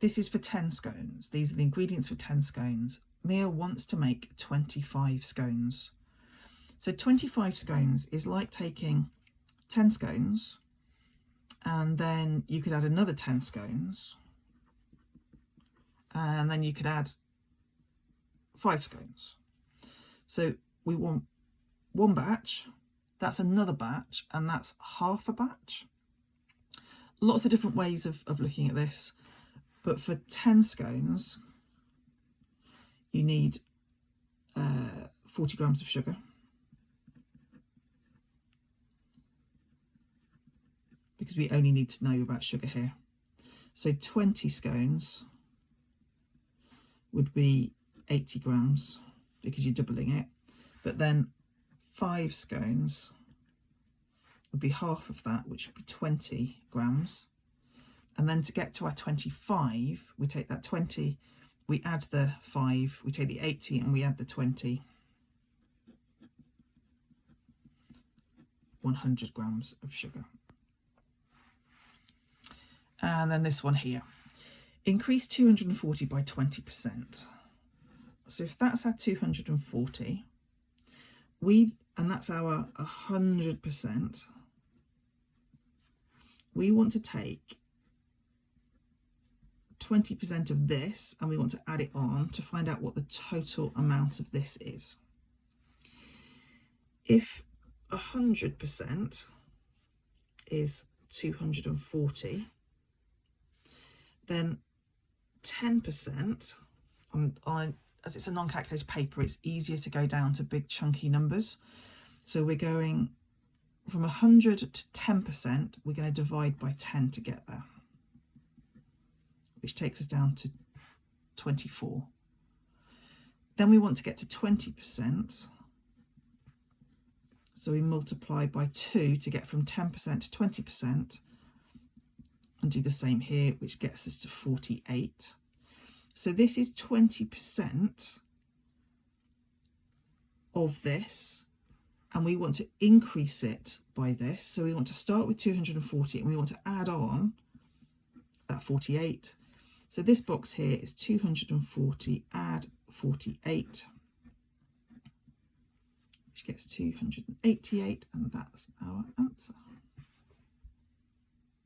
this is for 10 scones. These are the ingredients for 10 scones. Mia wants to make 25 scones. So 25 scones is like taking 10 scones and then you could add another 10 scones and then you could add 5 scones. So we want one batch, that's another batch, and that's half a batch. Lots of different ways of looking at this, but for 10 scones you need 40 grams of sugar, because we only need to know about sugar here. So 20 scones would be 80 grams because you're doubling it, but then 5 scones would be half of that, which would be 20 grams. And then to get to our 25, we take that 20, we add the 5, we take the 80 and we add the 20. 100 grams of sugar. And then this one here, increase 240 by 20%. So if that's our 240, and that's our 100%, we want to take 20% of this and we want to add it on to find out what the total amount of this is. If 100% is 240, then 10%, as it's a non-calculated paper, it's easier to go down to big chunky numbers. So we're going from 100 to 10%, we're going to divide by 10 to get there, which takes us down to 24. Then we want to get to 20%. So we multiply by 2 to get from 10% to 20%, and do the same here, which gets us to 48. So this is 20% of this, and we want to increase it by this. So we want to start with 240 and we want to add on that 48. So this box here is 240 add 48, which gets 288, and that's our answer.